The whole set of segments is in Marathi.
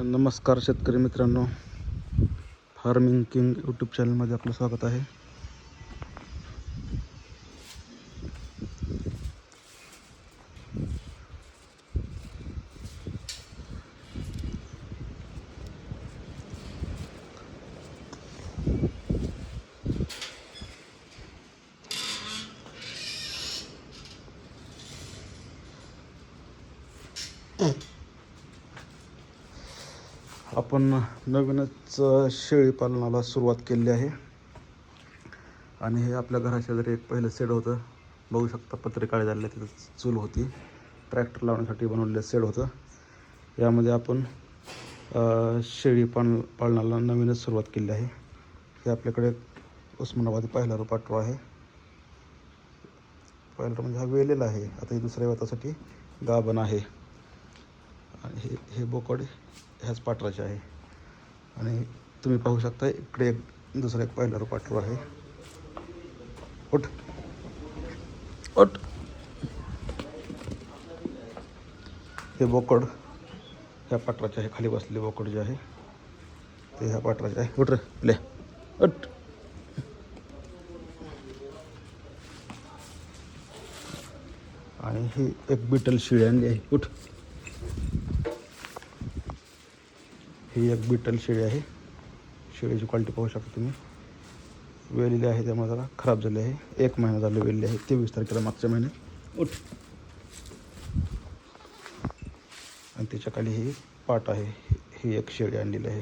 नमस्कार शेतकरी मित्रांनो, फार्मिंग किंग यूट्यूब चॅनलमध्ये आपलं स्वागत आहे. आपण नवीनच शेळी पालनाला सुरुवात केली आहे आणि हे आपल्या घराशेजारी एक पहिलं शेड होतं. बघू शकता पत्रे काळे झालेले, तिथं चूल होती, ट्रॅक्टर लावण्यासाठी बनवलेलं शेड होतं. यामध्ये आपण शेळी पालनाला नवीनच सुरुवात केली आहे. हे आपल्याकडे उस्मानाबादी पहिला रोपाटो आहे. पहिला म्हणजे हा वेलेला आहे, आता हे दुसऱ्या वेतासाठी गाभण आहे. आणि हे बोकड ह्याच पाटराचे आहे. आणि तुम्ही पाहू शकता इकडे एक दुसरा एक पहिला रोपाटू आहे. उठ उठ. हे बोकड ह्या पाटराचे आहे. खाली बसलेले बोकड जे आहे ते ह्या पाटराचे आहे. उठ रे ले उठ. आणि ही एक बिटल शेळी आणली आहे. उठ. ही एक बिटल शेळी आहे. शेळीची क्वालिटी पाहू शकता तुम्ही. वेलेली आहे, त्यामुळे जरा खराब झाली आहे. 1 महिना झाले वेलेली आहे, 23 तारखेला मागच्या महिन्यात. उठ. आणि त्याच्या खाली ही पाट आहे. ही एक शेळी आणलेली आहे.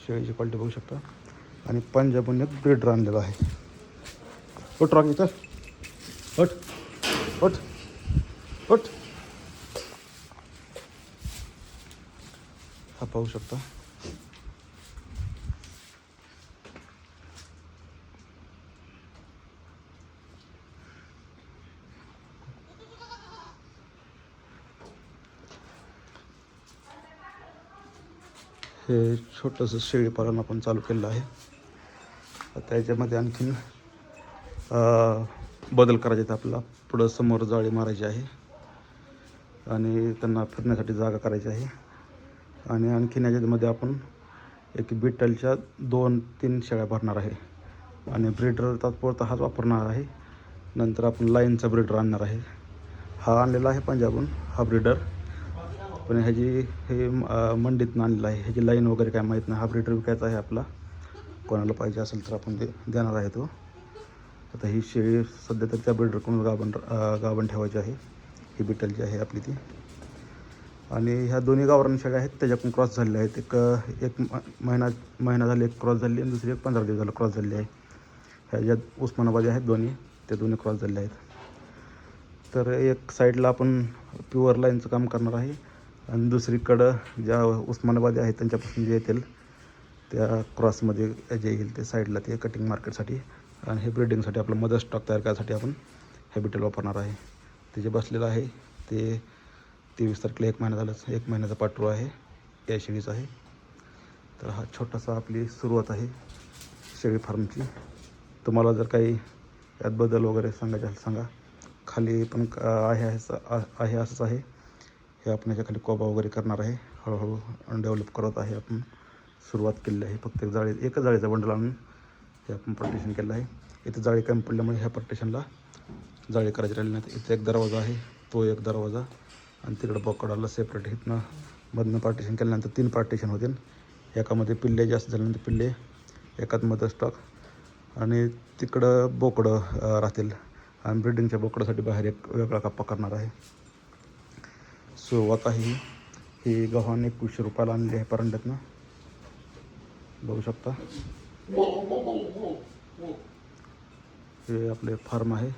शेळीची क्वालिटी बघू शकता. आणि पंजाबहून एक ब्रीडर आणलेला आहे. उठ रॉकी, चल उठ उठ उठ. हा पाहू शकता. हे छोटंसं शेळीपालन आपण चालू केलं आहे. त्याच्यामध्ये आणखीन बदल करायचे आहेत. आपला पुढं समोर जाळी मारायची आहे आणि त्यांना फिरण्यासाठी जागा करायची आहे. आणि आणखीन याच्यामध्ये आपण एक बिटलच्या 2-3 शेळ्या भरणार आहे. आणि ब्रीडर तात्पुरता हाच वापरणार आहे. नंतर आपण लाईनचा ब्रीडर आणणार आहे. हा आणलेला आहे पंजाबहून हा ब्रीडर, पण ह्याची हे मंडीतून आणलेला आहे. ह्याची लाईन वगैरे काय माहीत नाही. हा ब्रीडर विकायचा आहे आपला. कोणाला पाहिजे असेल तर आपण देणार आहे तो. आता ही शेळी सध्या तर त्या ब्रीडरकडून गाभण ठेवायची आहे. ही बिटल जी आहे आपली ती. आणि ह्या दोन्ही गावरान शेळ्या आहेत, त्याच्याकडून क्रॉस झालेल्या आहेत. एक महिना झाले एक क्रॉस झाली आणि दुसरी एक 15 दिवस झालं क्रॉस झाली आहे. ह्या ज्या उस्मानाबादी आहेत दोन्ही, ते दोन्ही क्रॉस झालेले आहेत. तर एक साईडला आपण प्युअर लाईनचं काम करणार आहे आणि दुसरीकडं ज्या उस्मानाबादी आहेत त्यांच्यापासून जे येतील त्या क्रॉसमध्ये जे येईल ते साईडला ते कटिंग मार्केटसाठी आणि हे ब्रीडिंगसाठी आपलं मदर स्टॉक तयार करायसाठी आपण हे बिटल वापरणार आहे. ते जे बसलेलं आहे ते 23 तारखेला 1 महिना झालं. 1 महिन्याचा पाटरू आहे, या शेळीचा आहे. तर हा छोटासा आपली सुरुवात आहे शेळी फार्मची. तुम्हाला जर काही यात बदल वगैरे सांगायचे असेल सांगा. खाली पण आहे असंच आहे. हे आपण याच्या खाली कोबा वगैरे करणार आहे. हळूहळू डेव्हलप करत आहे. आपण सुरुवात केलेली आहे. फक्त एकच जाळीचा बंडल आणून हे आपण पार्टिशन केलं आहे. इथे जाळी कमी पडल्यामुळे ह्या पार्टिशनला जाळी करायची राहिली नाही. इथे एक दरवाजा आहे, तो एक दरवाजा, आणि तिकडं बोकडाला सेपरेट इथनं मधनं पार्टिशन केल्यानंतर 3 पार्टिशन होतील. एकामध्ये पिल्ले जास्त झाल्यानंतर पिल्ले, एकात मदर स्टॉक, आणि तिकडं बोकडं राहतील. आणि ब्रिडिंगच्या बोकडासाठी बाहेर एक वेगळा कप्पा करणार आहे. सुरुवात आहे ही गव्हाण 2100 रुपयाला आणली आहे परंड्यातनं. बघू शकता. हे आपले फार्म आहे.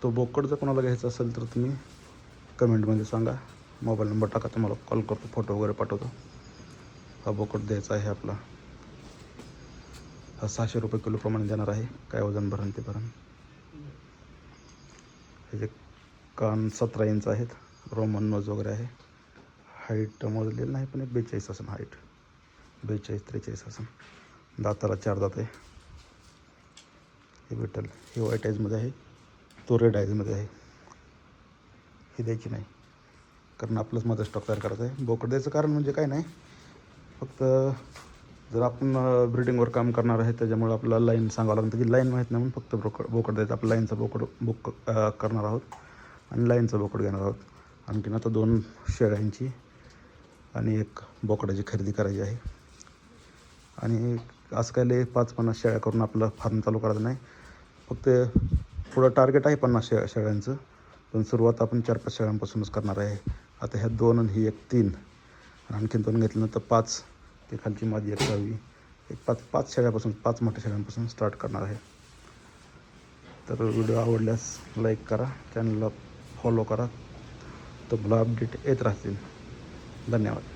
तो बोकड जर कोणाला घ्यायचा असेल तर तुम्ही कमेंटमध्ये सांगा. मोबाईल नंबर टाका, तुम्हाला कॉल करतो, फोटो वगैरे पाठवतो. हा बोकड द्यायचा आहे आपला. हा 600 रुपये किलो प्रमाणे देणार आहे. काय वजन भरण ते भरण. ह्याचे कान 17 इंच आहेत. रोमन नोज वगैरे आहे. हाईट मोजलेलं नाही, पण 42 असेल हाईट. 42-43 असेल. दाताला 4 दात आहे. हे बिटल हे व्हाईट आईजमध्ये आहे, तो रेड आईजमध्ये आहे. ही द्यायची नाही. कारण आपलंच माझा स्टॉक तयार करायचा आहे. बोकड द्यायचं कारण म्हणजे काय नाही, फक्त जर आपण ब्रिडिंगवर काम करणार आहे त्याच्यामुळे आपल्याला लाईन सांगावं लागतं की लाईन माहीत नाही म्हणून फक्त बोकड द्यायचं. आपण लाईनचं बोकड बुक करणार आहोत आणि लाईनचं बोकड घेणार आहोत. आणखीन आता 2 शेळ्यांची आणि 1 बोकडाची खरेदी करायची आहे. आणि असं काय लय 5-50 शेळ्या करून आपलं फार्म चालू करायचं नाही. फक्त पुढं टार्गेट आहे 50 शेळ्यांचं, पण सुरुवात आपण 4-5 शेळ्यांपासूनच करणार आहे. आता ह्या 2 आणि ही 1 3 आणखीन 2 घेतल्यानंतर 5, ते खालची माझी 1 6वी, एक 5 शेळ्यापासून 5 मोठ्या शेळ्यांपासून स्टार्ट करणार आहे. तर व्हिडिओ आवडल्यास लाईक करा, चॅनलला फॉलो करा, तर मला अपडेट येत राहतील. धन्यवाद.